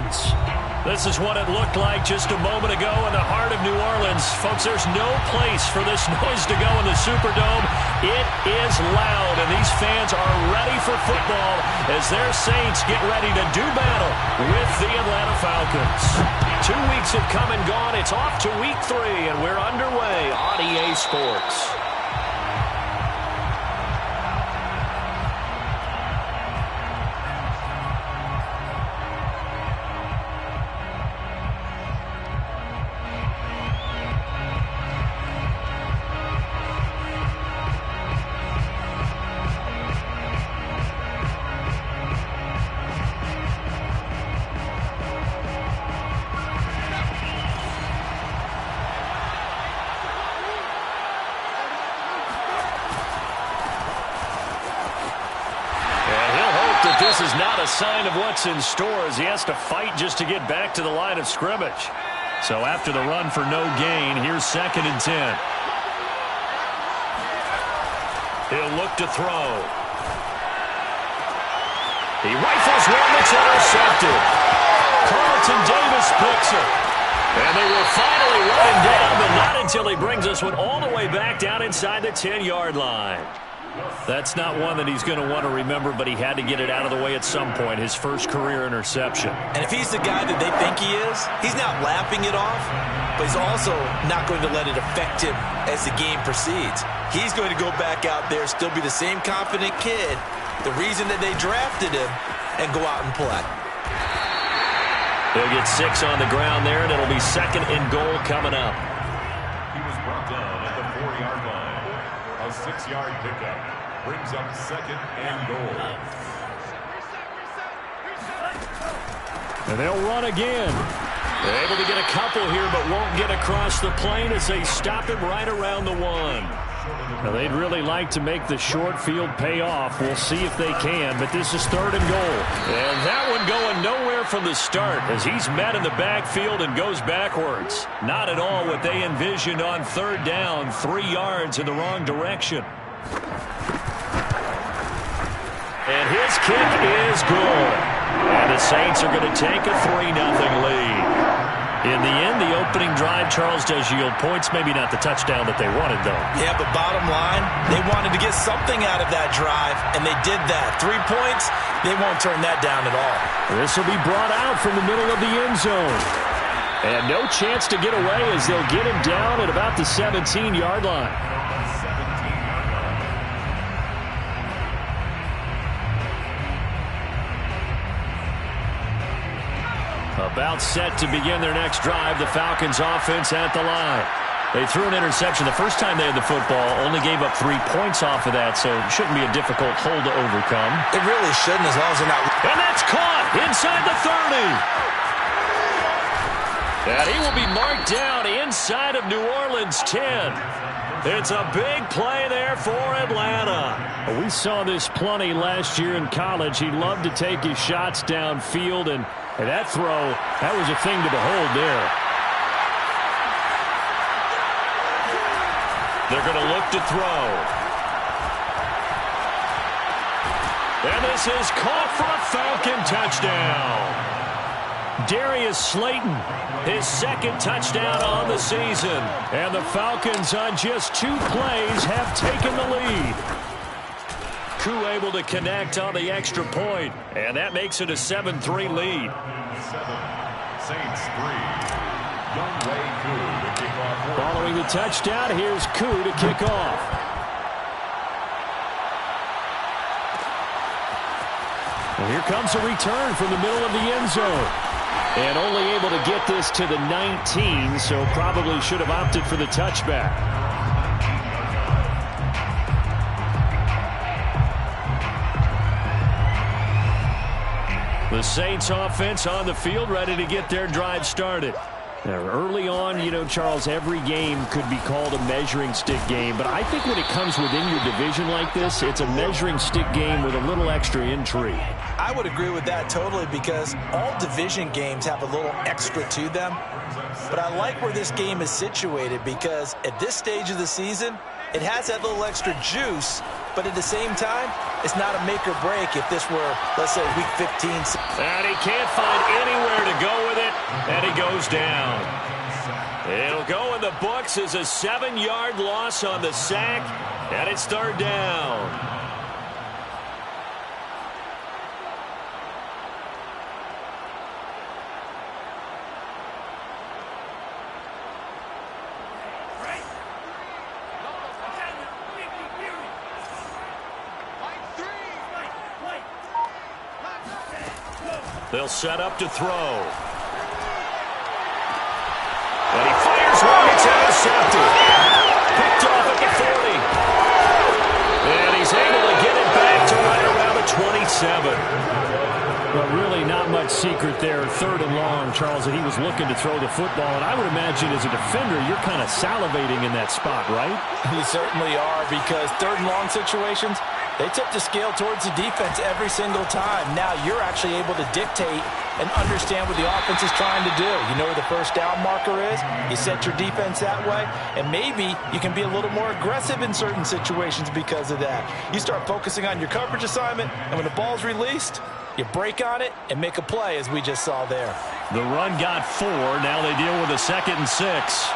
Falcons. This is what it looked like just a moment ago in the heart of New Orleans. Folks, there's no place for this noise to go in the Superdome. It is loud, and these fans are ready for football as their Saints get ready to do battle with the Atlanta Falcons. 2 weeks have come and gone. It's off to week 3, and we're underway on EA Sports. This is not a sign of what's in store as he has to fight just to get back to the line of scrimmage. So after the run for no gain, here's 2nd and 10. He'll look to throw. He rifles one that's intercepted. Carlton Davis picks it. And they will finally run him down, but not until he brings this one all the way back down inside the 10-yard line. That's not one that he's going to want to remember, but he had to get it out of the way at some point, his first career interception. And if he's the guy that they think he is, he's not lapping it off, but he's also not going to let it affect him as the game proceeds. He's going to go back out there, still be the same confident kid, the reason that they drafted him, and go out and play. He'll get 6 on the ground there, and it'll be 2nd and goal coming up. He was brought down at the 4-yard line. A 6-yard pickup brings up 2nd and goal. And they'll run again. They're able to get a couple here, but won't get across the plane as they stop him right around the 1. Now, they'd really like to make the short field pay off. We'll see if they can, but this is 3rd and goal. And that one going nowhere from the start as he's met in the backfield and goes backwards. Not at all what they envisioned on 3rd down, 3 yards in the wrong direction. And his kick is good. And the Saints are going to take a 3-0 lead. In the end, the opening drive, Charles, does yield points. Maybe not the touchdown that they wanted, though. Yeah, but bottom line, they wanted to get something out of that drive, and they did that. 3 points, they won't turn that down at all. This will be brought out from the middle of the end zone. And no chance to get away as they'll get him down at about the 17-yard line. About set to begin their next drive, the Falcons offense at the line. They threw an interception the first time they had the football, only gave up 3 points off of that, so it shouldn't be a difficult hole to overcome. It really shouldn't, as long as they're not. And that's caught inside the 30. And he will be marked down inside of New Orleans 10. It's a big play there for Atlanta. We saw this plenty last year in college. He loved to take his shots downfield, and that throw, that was a thing to behold there. They're going to look to throw. And this is caught for a Falcon touchdown. Darius Slayton, his 2nd touchdown on the season. And the Falcons on just 2 plays have taken the lead. Koo able to connect on the extra point, and that makes it a 7-3 lead. 7, Saints 3. Youngway Koo to kick off. Following the touchdown, here's Koo to kick off. And here comes a return from the middle of the end zone. And only able to get this to the 19, so probably should have opted for the touchback. The Saints offense on the field, ready to get their drive started. Now, early on, you know, Charles, every game could be called a measuring stick game, but I think when it comes within your division like this, it's a measuring stick game with a little extra intrigue. I would agree with that totally, because all division games have a little extra to them. But I like where this game is situated, because at this stage of the season, it has that little extra juice But at the same time, it's not a make or break if this were, let's say, week 15. And he can't find anywhere to go with it, and he goes down. It'll go in the books as a 7-yard loss on the sack, and it's third down. They'll set up to throw. And he fires one. It's intercepted. Picked off at the 40. And he's able to get it back to right around the 27. Well, really not much secret there. Third and long, Charles, that he was looking to throw the football. And I would imagine as a defender, you're kind of salivating in that spot, right? You certainly are, because third and long situations, they tip the scale towards the defense every single time. Now you're actually able to dictate and understand what the offense is trying to do. You know where the first down marker is. You set your defense that way, and maybe you can be a little more aggressive in certain situations because of that. You start focusing on your coverage assignment, and when the ball's released, you break on it and make a play, as we just saw there. The run got 4. Now they deal with a 2nd and 6.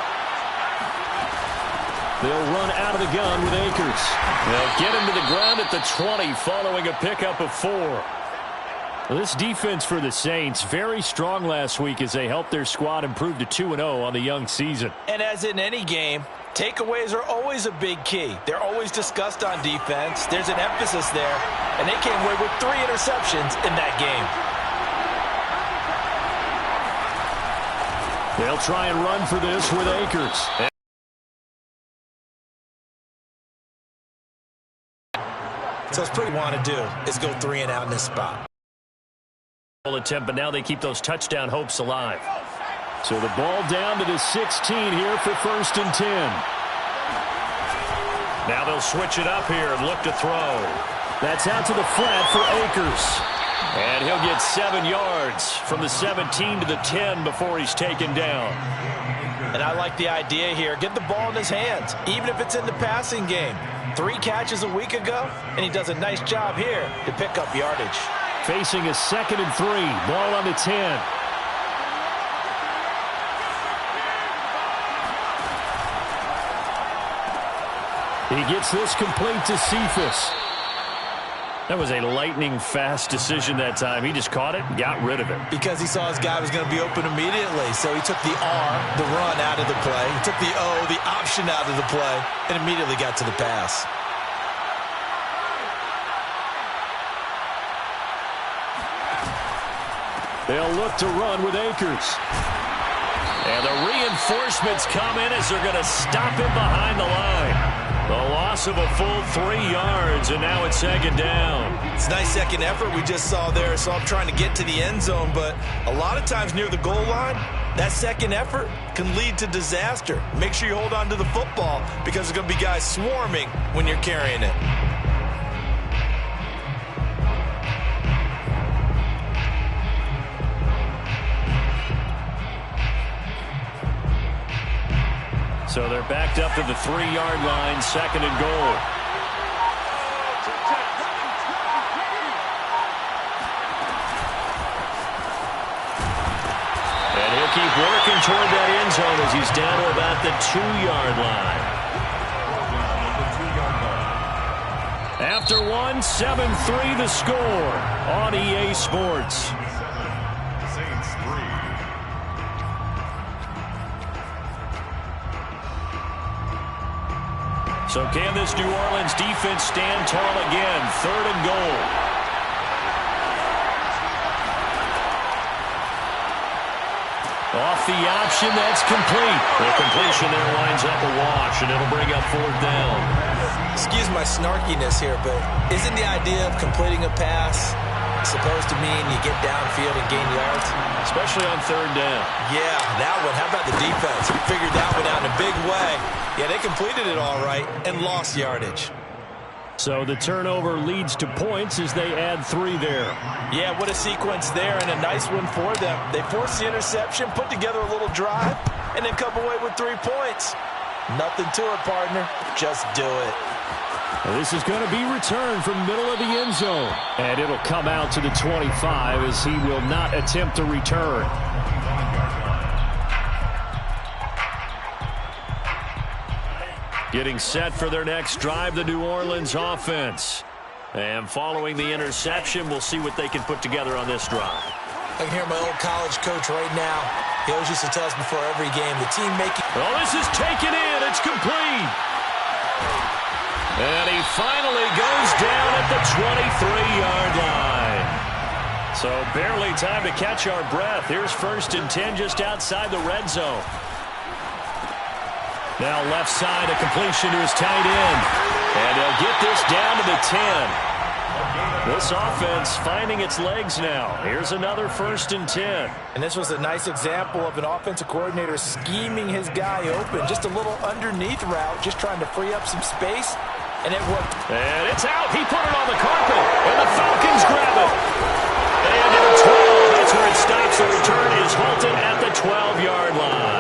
They'll run out of the gun with Akers. They'll get him to the ground at the 20 following a pickup of 4. Well, this defense for the Saints, very strong last week as they helped their squad improve to 2-0 on the young season. And as in any game, takeaways are always a big key. They're always discussed on defense. There's an emphasis there, and they came away with 3 interceptions in that game. They'll try and run for this with Akers. So it's pretty want to do is go 3 and out in this spot. Attempt, but now they keep those touchdown hopes alive. So the ball down to the 16 here for 1st and 10. Now they'll switch it up here and look to throw. That's out to the flat for Akers. And he'll get 7 yards from the 17 to the 10 before he's taken down. And I like the idea here. Get the ball in his hands, even if it's in the passing game. 3 catches a week ago, and he does a nice job here to pick up yardage. Facing a 2nd and 3. Ball on the 10. He gets this complete to Cephas. That was a lightning-fast decision that time. He just caught it and got rid of it. Because he saw his guy was going to be open immediately. So he took the R, the run, out of the play. He took the O, the option, out of the play, and immediately got to the pass. They'll look to run with Akers. And the reinforcements come in as they're going to stop him behind the line. The loss of a full 3 yards, and now it's 2nd down. It's a nice second effort we just saw there, so I'm trying to get to the end zone, but a lot of times near the goal line, that second effort can lead to disaster. Make sure you hold on to the football because there's going to be guys swarming when you're carrying it. So they're backed up to the 3-yard line, 2nd and goal. And he'll keep working toward that end zone as he's down to about the 2-yard line. After 1, 7-3 the score on EA Sports. Saints 3. So can this New Orleans defense stand tall again? 3rd and goal. Off the option, that's complete. The completion there winds up a wash, and it'll bring up 4th down. Excuse my snarkiness here, but isn't the idea of completing a pass supposed to mean you get downfield and gain yards? Especially on 3rd down. Yeah, that one. How about the defense? Figured that one out in a big way. Yeah, they completed it all right and lost yardage. So the turnover leads to points as they add 3 there. Yeah, what a sequence there, and a nice one for them. They forced the interception, put together a little drive, and then come away with 3 points. Nothing to it, partner. Just do it. This is going to be returned from middle of the end zone. And it'll come out to the 25 as he will not attempt to return. Getting set for their next drive, the New Orleans offense. And following the interception, we'll see what they can put together on this drive. I can hear my old college coach right now. He always used to tell us before every game, the team making... Oh, this is taken in. It's complete. And he finally goes down at the 23-yard line. So barely time to catch our breath. Here's 1st and 10 just outside the red zone. Now left side, a completion to his tight end. And they'll get this down to the 10. This offense finding its legs now. Here's another 1st and 10. And this was a nice example of an offensive coordinator scheming his guy open. Just a little underneath route, just trying to free up some space. And it worked. And it's out. He put it on the carpet. And the Falcons grab it. And to the 12. That's where it stops. The return is halted at the 12-yard line.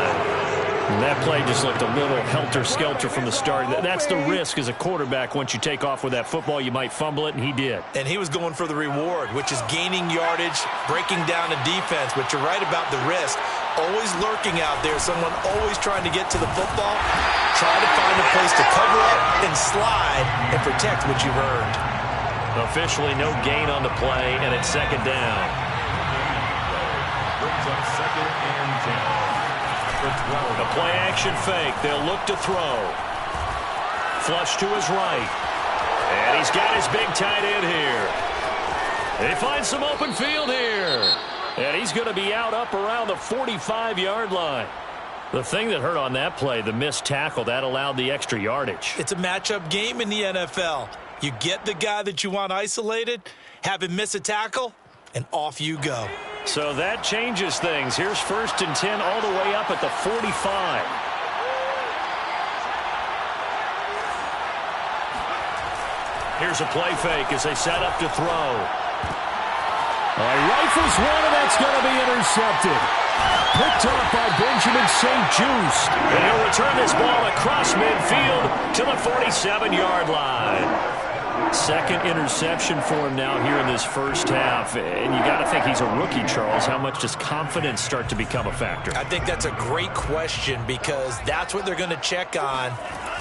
And that play just looked a little helter-skelter from the start. That's the risk as a quarterback. Once you take off with that football, you might fumble it, and he did. And he was going for the reward, which is gaining yardage, breaking down a defense. But you're right about the risk. Always lurking out there, someone always trying to get to the football. Try to find a place to cover up and slide and protect what you've earned. Officially no gain on the play, and it's 2nd down. Brings up 2nd and 10. A play-action fake. They'll look to throw. Flush to his right. And he's got his big tight end here. He finds some open field here. And he's going to be out up around the 45-yard line. The thing that hurt on that play, the missed tackle, that allowed the extra yardage. It's a matchup game in the NFL. You get the guy that you want isolated, have him miss a tackle, and off you go. So that changes things. Here's 1st and 10 all the way up at the 45. Here's a play fake as they set up to throw. Rifles one, and that's going to be intercepted. Picked off by Benjamin St. Juste. And he'll return this ball across midfield to the 47-yard line. 2nd interception for him now here in this 1st half. And you got to think he's a rookie, Charles. How much does confidence start to become a factor? I think that's a great question because that's what they're going to check on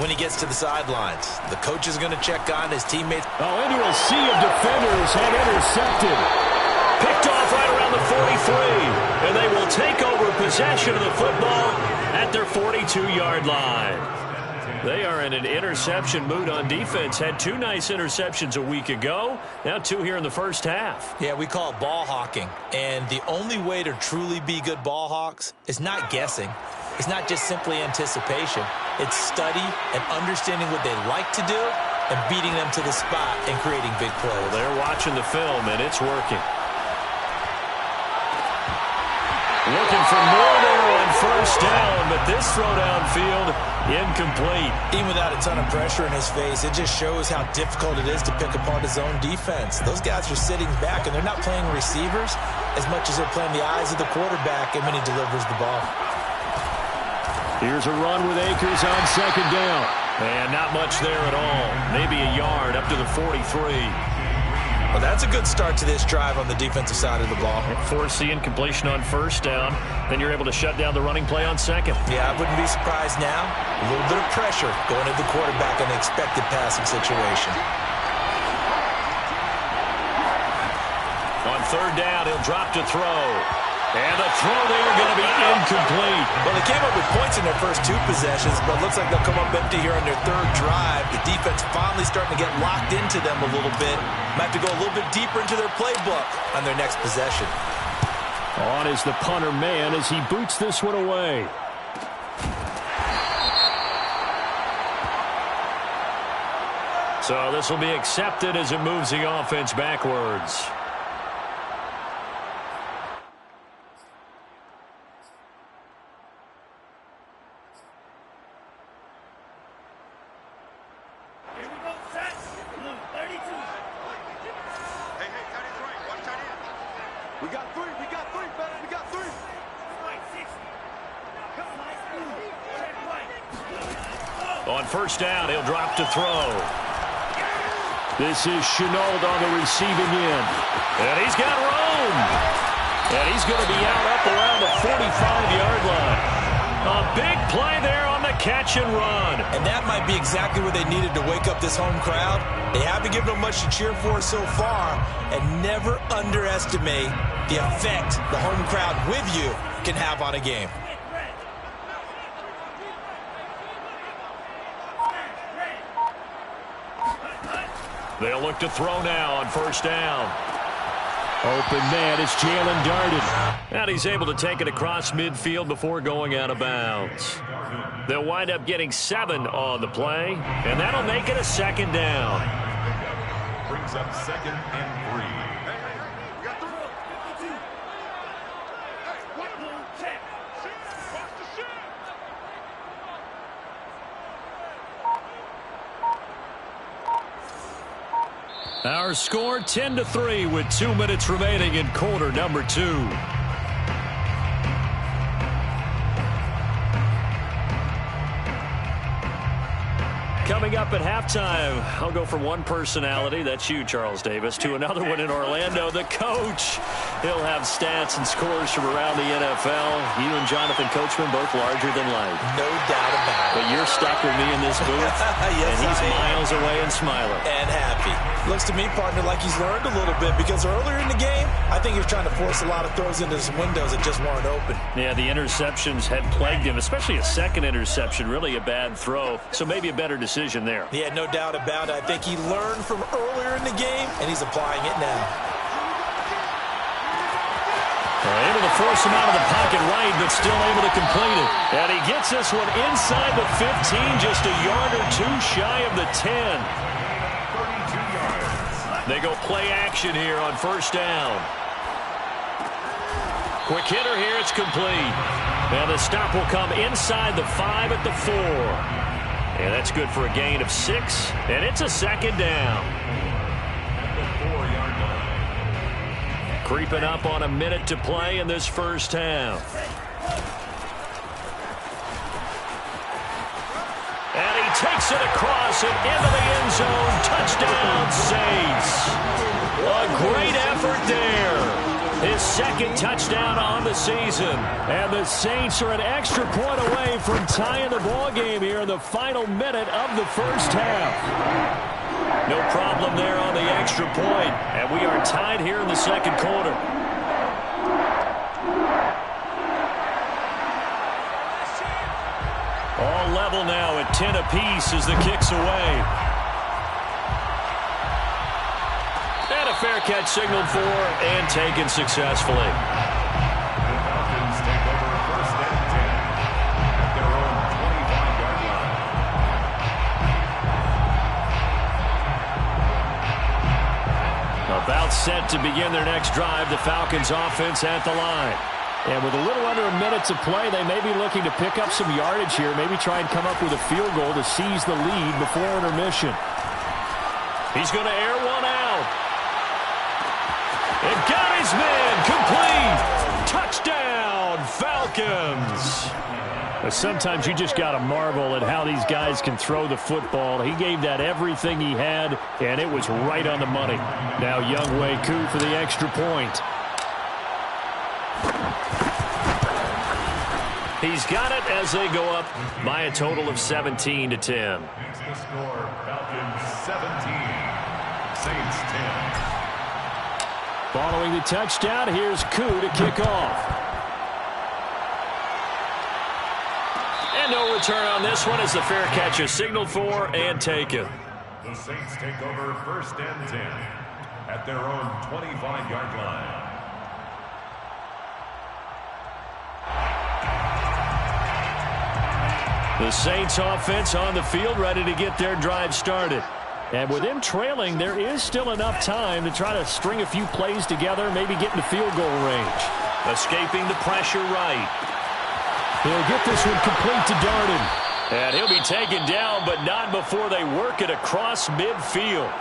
when he gets to the sidelines. The coach is going to check on his teammates. Oh, into a sea of defenders and intercepted. Picked off right around the 43. And they will take over possession of the football at their 42-yard line. They are in an interception mood on defense. Had 2 nice interceptions a week ago. Now 2 here in the 1st half. Yeah, we call it ball hawking. And the only way to truly be good ball hawks is not guessing. It's not just simply anticipation. It's study and understanding what they like to do and beating them to the spot and creating big plays. Well, they're watching the film, and it's working. Looking for more there on 1st down, but this throw downfield incomplete. Even without a ton of pressure in his face, it just shows how difficult it is to pick apart his own defense. Those guys are sitting back, and they're not playing receivers as much as they're playing the eyes of the quarterback and when he delivers the ball. Here's a run with Akers on 2nd down. And not much there at all. Maybe a yard up to the 43. Well, that's a good start to this drive on the defensive side of the ball. Force the incompletion on 1st down. Then you're able to shut down the running play on 2nd. Yeah, I wouldn't be surprised now. A little bit of pressure going at the quarterback in the expected passing situation. On 3rd down, he'll drop to throw. And the throw there going to be incomplete. Well, they came up with points in their first 2 possessions, but it looks like they'll come up empty here on their 3rd drive. The defense finally starting to get locked into them a little bit. Might have to go a little bit deeper into their playbook on their next possession. On is the punter man as he boots this one away. So this will be accepted as it moves the offense backwards. On 1st down, he'll drop to throw. This is Chenault on the receiving end. And he's got room. And he's going to be out up around the 45-yard line. A big play there on the catch and run. And that might be exactly what they needed to wake up this home crowd. They haven't given them much to cheer for so far. And never underestimate the effect the home crowd with you can have on a game. They'll look to throw now on first down. Open man, it's Jalen Darden. And he's able to take it across midfield before going out of bounds. They'll wind up getting 7 on the play, and that'll make it a second down. Brings up 2nd and 3. Our score 10-3 with 2 minutes remaining in quarter number 2. Coming up at halftime, I'll go from one personality, that's you, Charles Davis, to another one in Orlando, the coach. He'll have stats and scores from around the NFL. You and Jonathan Coachman both larger than life. No doubt about it. But you're stuck with me in this booth, yes, and he's miles away and smiling. And happy. Looks to me, partner, like he's learned a little bit, because earlier in the game, I think he was trying to force a lot of throws into some windows that just weren't open. Yeah, the interceptions had plagued him, especially a second interception, really a bad throw. So maybe a better decision there. Yeah, no doubt about it. I think he learned from earlier in the game, and he's applying it now. Able to force him out of the pocket right, but still able to complete it. And he gets this one inside the 15, just a yard or 2 shy of the 10. 32 yards. They go play action here on first down. Quick hitter here, it's complete. And the stop will come inside the 5 at the 4. And that's good for a gain of 6, and it's a second down. At the 4-yard line. Creeping up on a minute to play in this first half. And he takes it across and into the end zone. Touchdown, Saints. A great effort there. His second touchdown on the season. And the Saints are an extra point away from tying the ball game here in the final minute of the first half. No problem there on the extra point. And we are tied here in the second quarter. All level now at 10 apiece as the kick's away. And a fair catch signaled for and taken successfully. The Falcons take over first and 10 at their own 25-yard line. About set to begin their next drive, the Falcons offense at the line. And with a little under a minute to play, they may be looking to pick up some yardage here, maybe try and come up with a field goal to seize the lead before intermission. He's going to air one out. And got his man complete. Touchdown, Falcons. But sometimes you just got to marvel at how these guys can throw the football. He gave that everything he had, and it was right on the money. Now Younghoe Koo for the extra point. He's got it as they go up by a total of 17-10. Makes the score Falcons 17, Saints 10. Following the touchdown, here's Koo to kick off. And no return on this one as the fair catch is signaled for and taken. The Saints take over first and 10 at their own 25-yard line. The Saints offense on the field ready to get their drive started. And with them trailing, there is still enough time to try to string a few plays together, maybe get into field goal range. Escaping the pressure right. He'll get this one complete to Darden. And he'll be taken down, but not before they work it across midfield.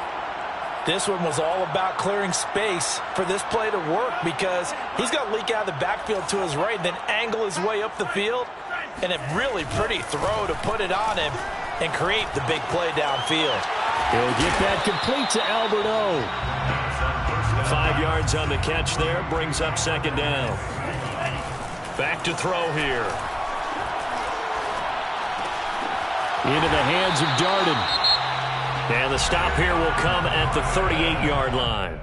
This one was all about clearing space for this play to work, because he's got to leak out of the backfield to his right and then angle his way up the field. And a really pretty throw to put it on him and create the big play downfield. He'll get that complete to Alberto. 5 yards on the catch there, brings up second down. Back to throw here. Into the hands of Darden. And the stop here will come at the 38-yard line.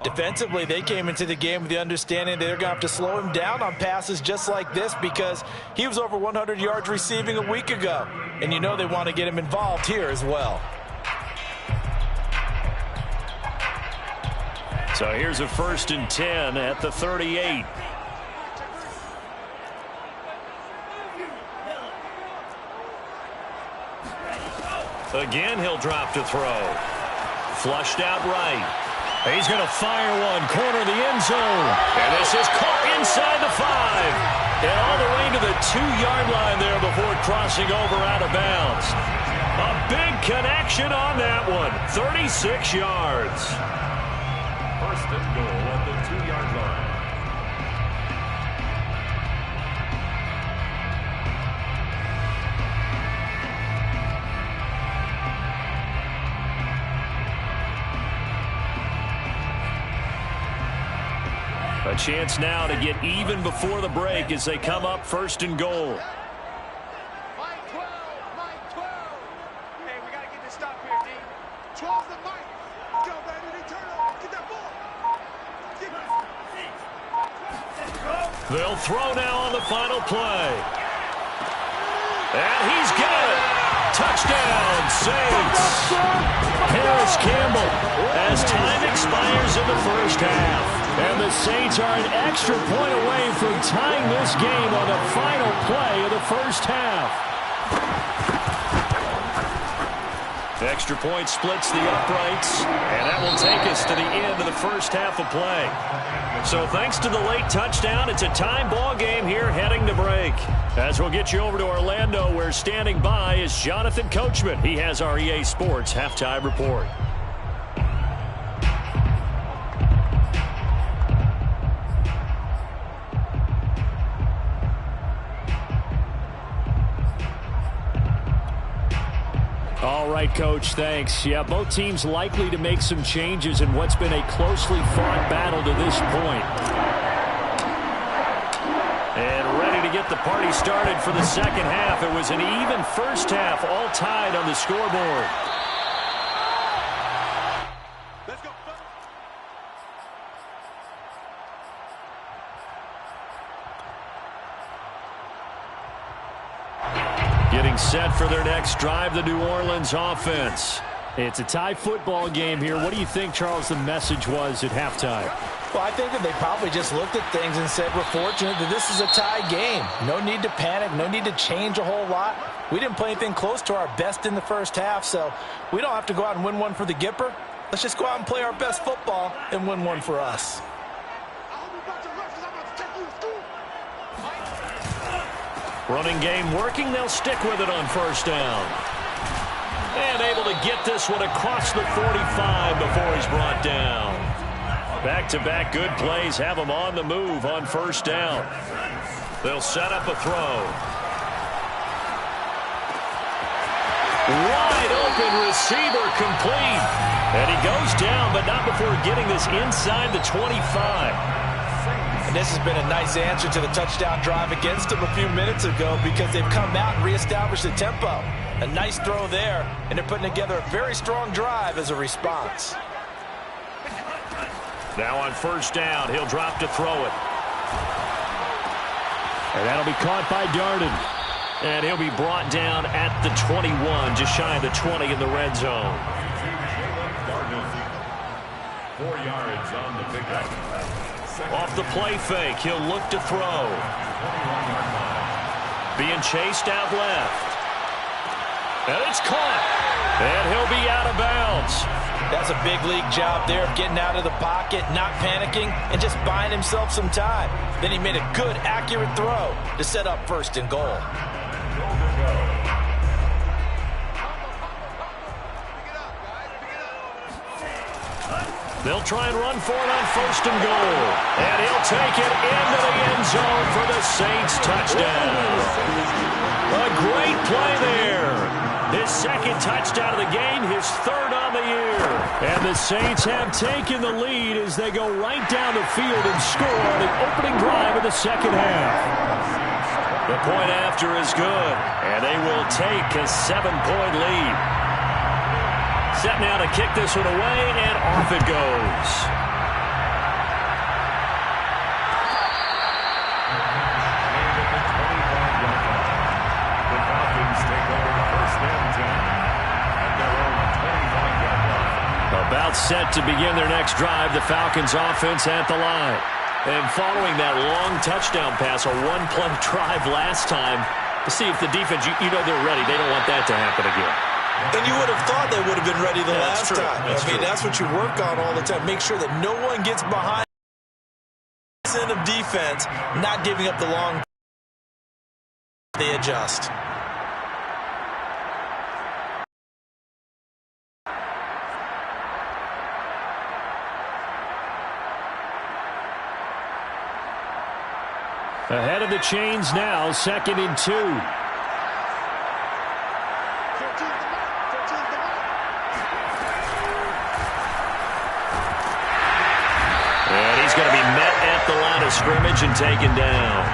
Defensively, they came into the game with the understanding they're going to have to slow him down on passes just like this because he was over 100 yards receiving a week ago. And you know they want to get him involved here as well. So here's a 1st and 10 at the 38. Again, he'll drop to throw. Flushed out right. He's going to fire one, corner the end zone. And this is caught inside the 5. And all the way to the 2-yard line there before crossing over out of bounds. A big connection on that one. 36 yards. 1st and goal at the 2-yard line. A chance now to get even before the break as they come up 1st and goal. Mike 12, Mike 12. Hey, we got to get this stop here, D. 12's the Mike. Go, baby, they turn over. Get that ball. They'll throw now on the final play. And he's got it. Touchdown, Saints. Harris Campbell as time expires in the 1st half. And the Saints are an extra point away from tying this game on the final play of the 1st half. Extra point splits the uprights, and that will take us to the end of the 1st half of play. So thanks to the late touchdown, it's a time ball game here heading to break. As we'll get you over to Orlando, where standing by is Jonathan Coachman. He has our EA Sports halftime report. All right, Coach, thanks. Yeah, both teams likely to make some changes in what's been a closely fought battle to this point. And ready to get the party started for the 2nd half. It was an even 1st half, all tied on the scoreboard. Let's go. Getting set for their next drive, the New Orleans offense. It's a tie football game here. What do you think, Charles, the message was at halftime? Well, I think that they probably just looked at things and said, we're fortunate that this is a tie game. No need to panic. No need to change a whole lot. We didn't play anything close to our best in the 1st half, so we don't have to go out and win one for the Gipper. Let's just go out and play our best football and win one for us. Running game working. They'll stick with it on 1st down. And able to get this one across the 45 before he's brought down. Back-to-back good plays have him on the move on 1st down. They'll set up a throw. Wide open receiver complete. And he goes down, but not before getting this inside the 25. And this has been a nice answer to the touchdown drive against them a few minutes ago because they've come out and reestablished the tempo. A nice throw there, and they're putting together a very strong drive as a response. Now on 1st down, he'll drop to throw it. And that'll be caught by Darden. And he'll be brought down at the 21, just shy of the 20 in the red zone. 4 yards on the pickup. Off the play fake, he'll look to throw. Being chased out left. And it's caught. And he'll be out of bounds. That's a big league job there of getting out of the pocket, not panicking, and just buying himself some time. Then he made a good, accurate throw to set up 1st and goal. They'll try and run for it on 1st and goal. And he'll take it into the end zone for the Saints touchdown. A great play there. His 2nd touchdown of the game, his third on the year. And the Saints have taken the lead as they go right down the field and score on the opening drive of the second half. The point after is good, and they will take a 7-point lead. Set now to kick this one away, and off it goes. The Falcons take over first and 10 at their own 25-yard line. About set to begin their next drive, the Falcons offense at the line. And following that long touchdown pass, a one-play drive last time, to see if the defense, you know they're ready. They don't want that to happen again. And you would have thought they would have been ready the last time. That's what you work on all the time. Make sure that no one gets behind this end of defense, not giving up the long. They adjust. Ahead of the chains now, 2nd and 2. And he's going to be met at the line of scrimmage and taken down.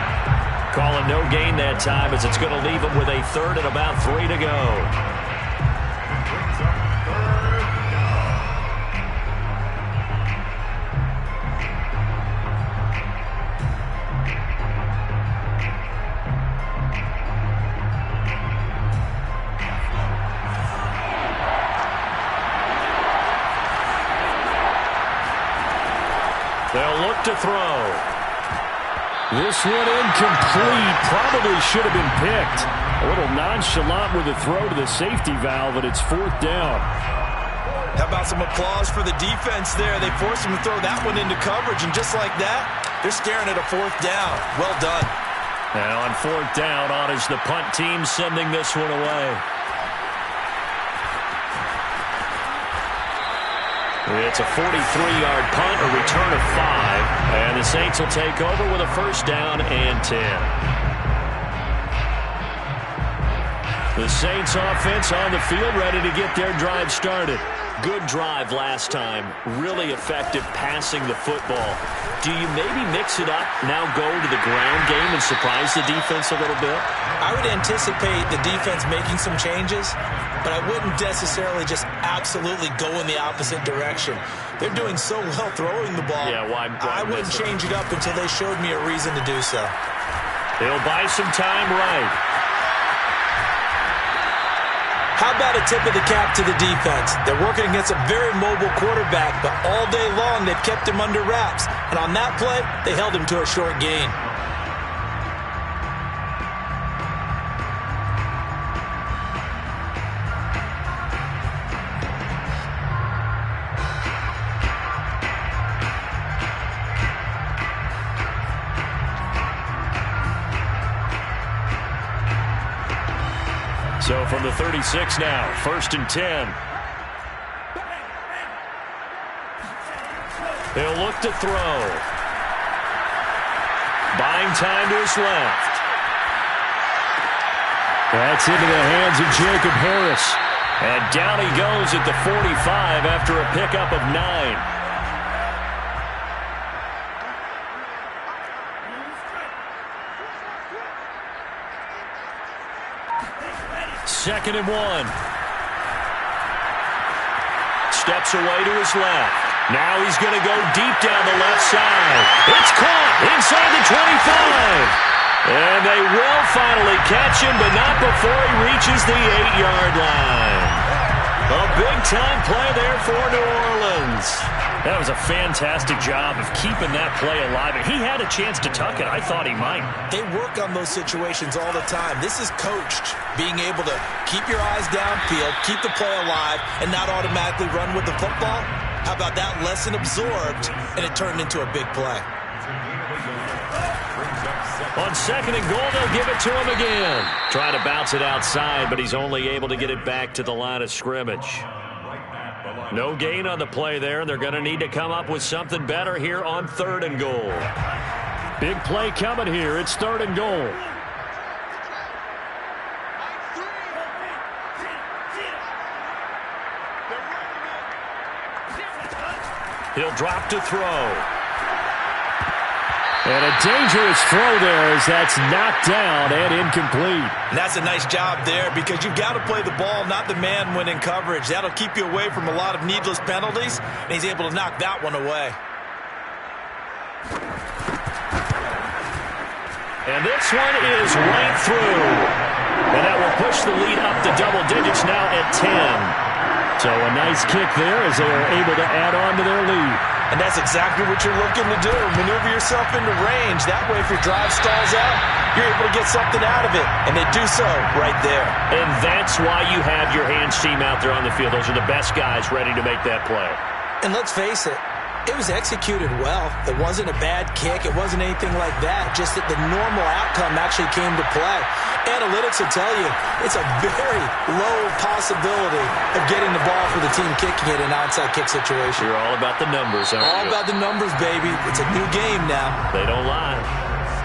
Calling no gain that time as it's going to leave him with a third and about 3 to go. They'll look to throw. This one incomplete. Probably should have been picked. A little nonchalant with the throw to the safety valve, and it's 4th down. How about some applause for the defense there? They forced him to throw that one into coverage, and just like that, they're staring at a 4th down. Well done. And on 4th down, on is the punt team sending this one away. It's a 43-yard punt, a return of 5, and the Saints will take over with a 1st down and 10. The Saints offense on the field, ready to get their drive started. Good drive last time. Really effective passing the football. Do you maybe mix it up, now go to the ground game and surprise the defense a little bit? I would anticipate the defense making some changes, but I wouldn't necessarily just absolutely go in the opposite direction. They're doing so well throwing the ball. Yeah, why I wouldn't change it up until they showed me a reason to do so. They'll buy some time right. How about a tip of the cap to the defense? They're working against a very mobile quarterback, but all day long they've kept him under wraps. And on that play, they held him to a short gain. So from the 36 now, 1st and 10. He'll look to throw. Buying time to his left. That's into the hands of Jacob Harris. And down he goes at the 45 after a pickup of 9. 2nd and 1. Steps away to his left. Now he's going to go deep down the left side. It's caught inside the 25. And they will finally catch him, but not before he reaches the 8-yard line. A big-time play there for New Orleans. That was a fantastic job of keeping that play alive. And he had a chance to tuck it. I thought he might. They work on those situations all the time. This is coached, being able to keep your eyes downfield, keep the play alive, and not automatically run with the football. How about that lesson absorbed, and it turned into a big play. On 2nd and goal, they'll give it to him again. Trying to bounce it outside, but he's only able to get it back to the line of scrimmage. No gain on the play there. They're going to need to come up with something better here on 3rd and goal. Big play coming here. It's 3rd and goal. He'll drop to throw. And a dangerous throw there as that's knocked down and incomplete. And that's a nice job there because you've got to play the ball, not the man when in coverage. That'll keep you away from a lot of needless penalties, and he's able to knock that one away. And this one is right through. And that will push the lead up to double digits now at 10. So a nice kick there as they are able to add on to their lead. And that's exactly what you're looking to do. Maneuver yourself into range. That way, if your drive stalls out, you're able to get something out of it. And they do so right there. And that's why you have your hands team out there on the field. Those are the best guys ready to make that play. And let's face it, it was executed well. It wasn't a bad kick. It wasn't anything like that. Just that the normal outcome actually came to play. Analytics will tell you it's a very low possibility of getting the ball for the team kicking it in an onside kick situation. You're all about the numbers, aren't you? All about the numbers, baby. It's a new game now. They don't lie.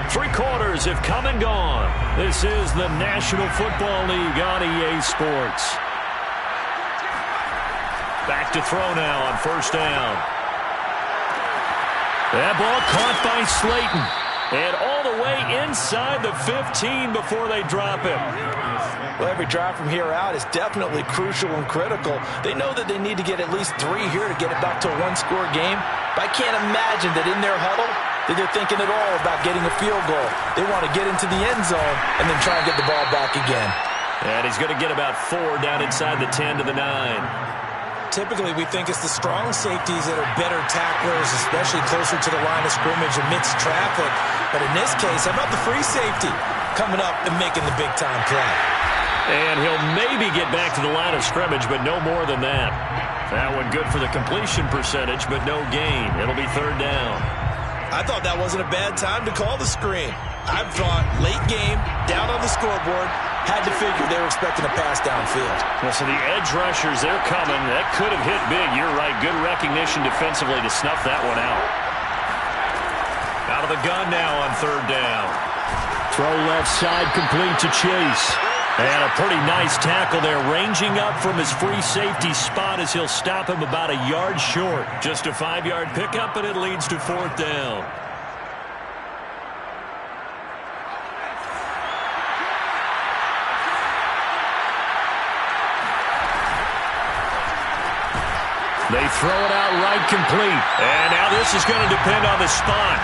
3 quarters have come and gone. This is the National Football League on EA Sports. Back to throw now on first down. That ball caught by Slayton. And all the way inside the 15 before they drop him. Well, every drive from here out is definitely crucial and critical. They know that they need to get at least 3 here to get it back to a 1-score game. But I can't imagine that in their huddle that they're thinking at all about getting a field goal. They want to get into the end zone and then try and get the ball back again. And he's going to get about 4 down inside the 10 to the 9. Typically, we think it's the strong safeties that are better tacklers, especially closer to the line of scrimmage amidst traffic. But in this case, how about the free safety coming up and making the big-time play? And he'll maybe get back to the line of scrimmage, but no more than that. That one good for the completion percentage, but no gain. It'll be 3rd down. I thought that wasn't a bad time to call the screen. I thought late game, down on the scoreboard, had to figure they were expecting a pass downfield. Well, so the edge rushers, they're coming. That could have hit big. You're right. Good recognition defensively to snuff that one out. Out of the gun now on 3rd down. Throw left side complete to Chase. And a pretty nice tackle there, ranging up from his free safety spot as he'll stop him about a yard short. Just a 5-yard pickup, and it leads to 4th down. They throw it out right complete. And now this is going to depend on the spot.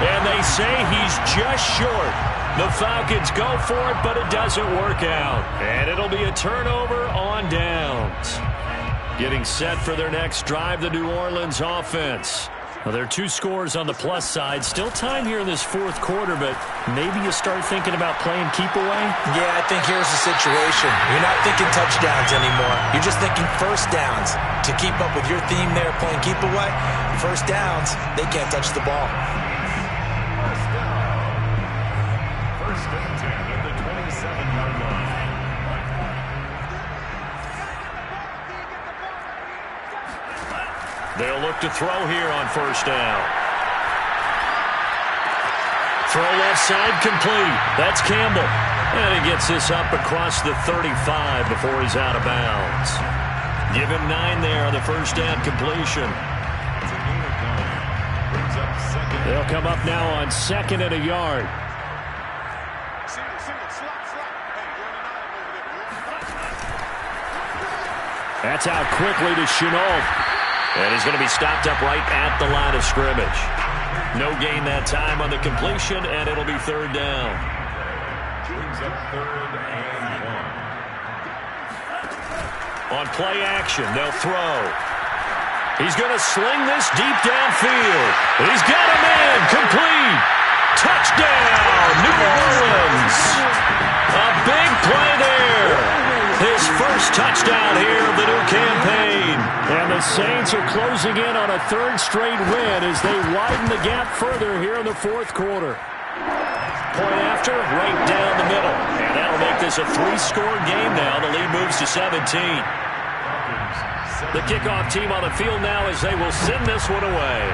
And they say he's just short. The Falcons go for it, but it doesn't work out. And it'll be a turnover on downs. Getting set for their next drive, the New Orleans offense. Well, there are 2 scores on the plus side. Still time here in this 4th quarter, but maybe you start thinking about playing keep away? Yeah, I think here's the situation. You're not thinking touchdowns anymore. You're just thinking first downs. To keep up with your theme there, playing keep away, first downs, they can't touch the ball. First and 10 at the 27-yard line. They'll look to throw here on first down. Throw left side complete. That's Campbell. And he gets this up across the 35 before he's out of bounds. Give him 9 there on the first down completion. They'll come up now on 2nd and a yard. That's out quickly to Chenault. And he's going to be stopped up right at the line of scrimmage. No gain that time on the completion, and it'll be 3rd down. Brings up 3rd and 1. On play action, they'll throw. He's going to sling this deep downfield. He's got a man, complete. Touchdown, New Orleans. A big play there. His first touchdown here of the new campaign. And the Saints are closing in on a 3rd straight win as they widen the gap further here in the 4th quarter. Point after, right down the middle. And that'll make this a 3-score game now. The lead moves to 17. The kickoff team on the field now as they will send this one away.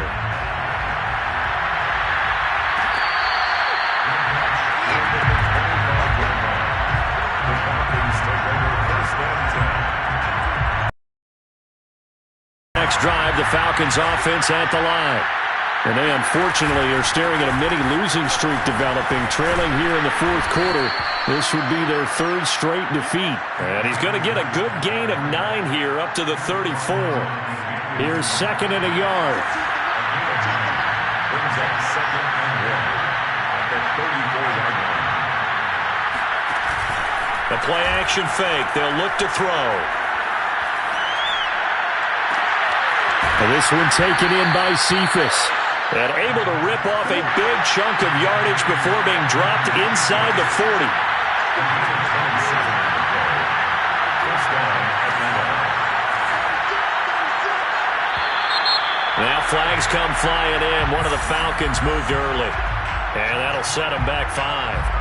Next drive, the Falcons offense at the line. And they unfortunately are staring at a mini losing streak developing, trailing here in the fourth quarter. This would be their third straight defeat. And he's going to get a good gain of 9 here up to the 34. Here's second and a yard. Brings up second and 1 at the 34-yard line. The play action fake. They'll look to throw. And this one taken in by Cephas. And able to rip off a big chunk of yardage before being dropped inside the 40. Now flags come flying in. One of the Falcons moved early. And that'll set them back 5.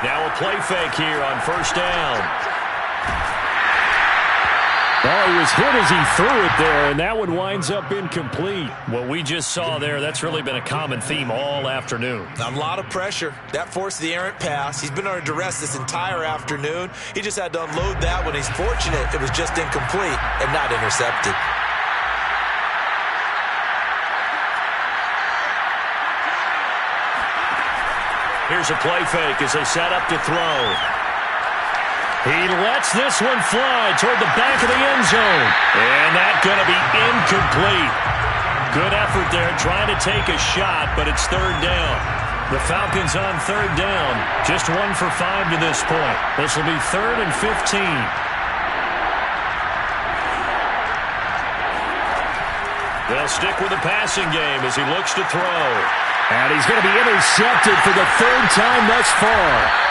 Now a play fake here on first down. Oh, he was hit as he threw it there, and that one winds up incomplete. What we just saw there, that's really been a common theme all afternoon. A lot of pressure. That forced the errant pass. He's been under duress this entire afternoon. He just had to unload that one. He's fortunate it was just incomplete and not intercepted. Here's a play fake as they set up to throw. He lets this one fly toward the back of the end zone. And that's going to be incomplete. Good effort there trying to take a shot, but it's third down. The Falcons on third down. Just 1 for 5 to this point. This will be 3rd and 15. They'll stick with the passing game as he looks to throw. And he's going to be intercepted for the 3rd time thus far.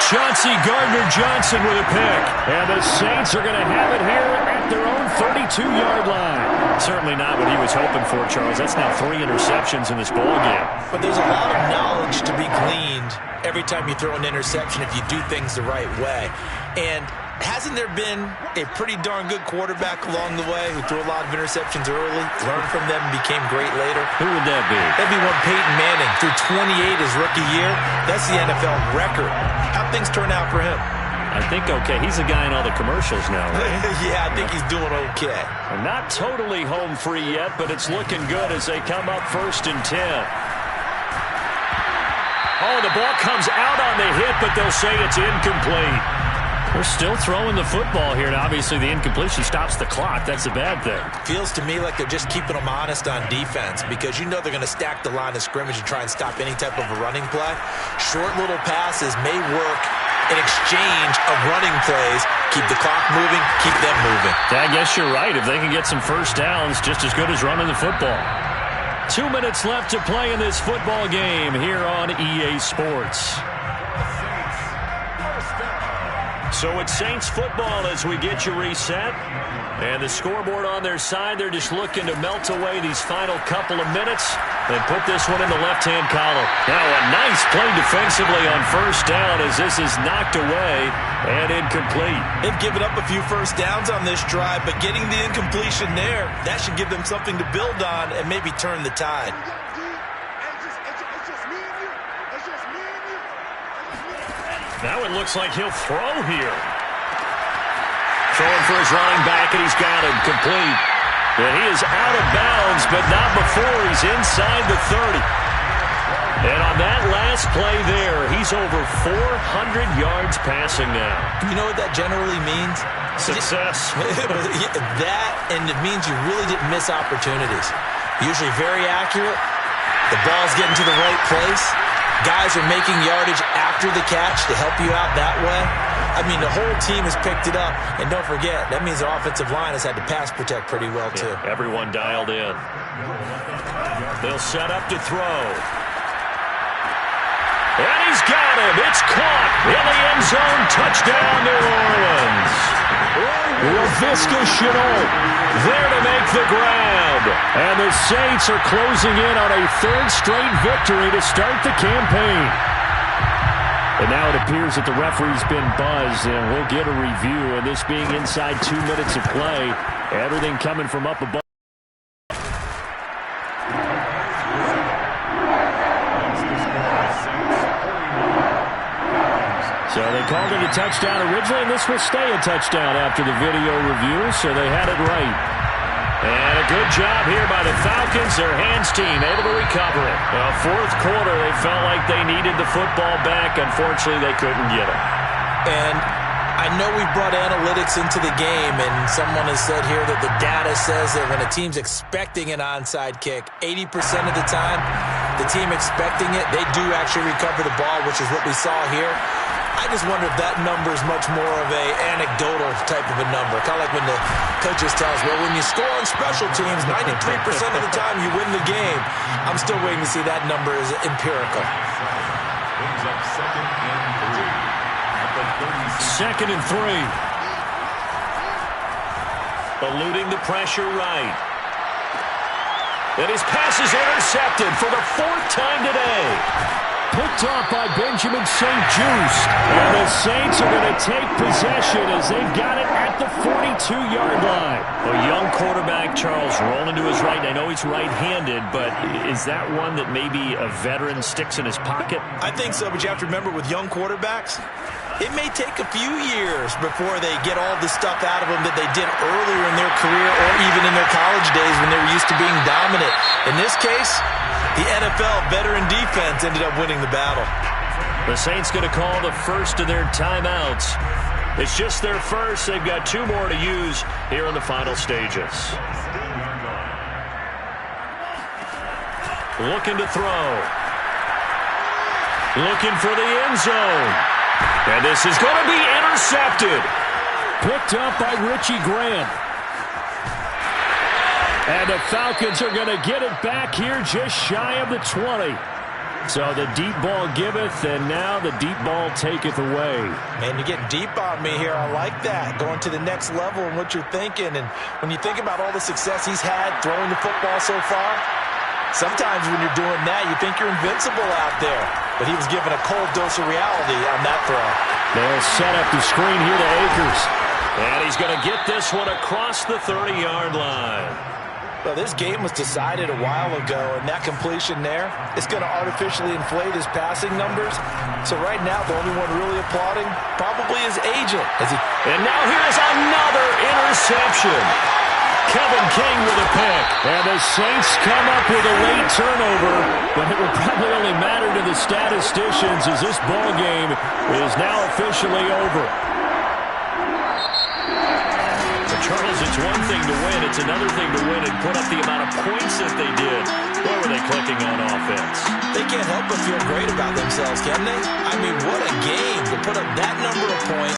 Chauncey Gardner-Johnson with a pick. And the Saints are going to have it here at their own 32-yard line. Certainly not what he was hoping for, Charles. That's now 3 interceptions in this ballgame. But there's a lot of knowledge to be gleaned every time you throw an interception if you do things the right way. And hasn't there been a pretty darn good quarterback along the way who threw a lot of interceptions early, learned from them, and became great later? Who would that be? That'd be one Peyton Manning. Threw 28 his rookie year. That's the NFL record. How'd things turn out for him? I think okay. He's the guy in all the commercials now, right? Yeah, I think he's doing okay. And not totally home free yet, but it's looking good as they come up 1st and 10. Oh, the ball comes out on the hit, but they'll say it's incomplete. They're still throwing the football here, and obviously the incompletion stops the clock. That's a bad thing. Feels to me like they're just keeping them honest on defense because you know they're going to stack the line of scrimmage and try and stop any type of a running play. Short little passes may work in exchange of running plays. Keep the clock moving, keep them moving. I guess you're right. If they can get some first downs, just as good as running the football. 2 minutes left to play in this football game here on EA Sports. So it's Saints football as we get you reset. And the scoreboard on their side, they're just looking to melt away these final couple of minutes and put this one in the left-hand column. Now a nice play defensively on first down as this is knocked away and incomplete. They've given up a few first downs on this drive, but getting the incompletion there, that should give them something to build on and maybe turn the tide. Now it looks like he'll throw here. Throwing for his running back, and he's got him complete. And he is out of bounds, but not before he's inside the 30. And on that last play there, he's over 400 yards passing now. You know what that generally means? Success. That, and it means you really didn't miss opportunities. Usually very accurate. The ball's getting to the right place. Guys are making yardage after the catch to help you out that way. I mean, the whole team has picked it up. And don't forget, that means the offensive line has had to pass protect pretty well, too. Yeah, everyone dialed in. They'll set up to throw. And he's got him. It's caught in the end zone. Touchdown, New Orleans. LaVisca Chenault there to make the grab. And the Saints are closing in on a 3rd straight victory to start the campaign. And now it appears that the referee's been buzzed, and we'll get a review. And this being inside 2 minutes of play, everything coming from up above. called it a touchdown originally, and this will stay a touchdown after the video review, so they had it right. And a good job here by the Falcons, their hands team, able to recover it. Fourth quarter, they felt like they needed the football back. Unfortunately, they couldn't get it. And I know we brought analytics into the game, and someone has said here that the data says that when a team's expecting an onside kick, 80% of the time, the team expecting it, they do actually recover the ball, which is what we saw here. I just wonder if that number is much more of a anecdotal type of a number. Kind of like when the coaches tell us, well, when you score on special teams, 93% of the time you win the game. I'm still waiting to see that number is empirical. Brings up 2nd and 3. At the 36. 2nd and 3. Eluding the pressure right. And his pass is intercepted for the 4th time today. Picked off by Benjamin St. Just. And the Saints are going to take possession as they've got it at the 42-yard line. A young quarterback, Charles, rolling to his right. I know he's right-handed, but is that one that maybe a veteran sticks in his pocket? I think so, but you have to remember with young quarterbacks, it may take a few years before they get all the stuff out of them that they did earlier in their career or even in their college days when they were used to being dominant. In this case, the NFL veteran defense ended up winning the battle. The Saints going to call the first of their timeouts. It's just their first. They've got 2 more to use here in the final stages. Looking to throw. Looking for the end zone. And this is going to be intercepted. Picked up by Richie Grant. And the Falcons are going to get it back here just shy of the 20. So the deep ball giveth, and now the deep ball taketh away. Man, you're getting deep on me here. I like that. Going to the next level and what you're thinking. And when you think about all the success he's had throwing the football so far, sometimes when you're doing that, you think you're invincible out there. But he was given a cold dose of reality on that throw. They'll set up the screen here to Akers. And he's going to get this one across the 30-yard line. Well, this game was decided a while ago, and that completion there is going to artificially inflate his passing numbers. So right now, the only one really applauding probably his agent. And now here's another interception. Kevin King with a pick. And the Saints come up with a late turnover, but it will probably only matter to the statisticians as this ball game is now officially over. Charles, it's one thing to win. It's another thing to win and put up the amount of points that they did. Where were they clicking on offense? They can't help but feel great about themselves, can they? I mean, what a game to put up that number of points.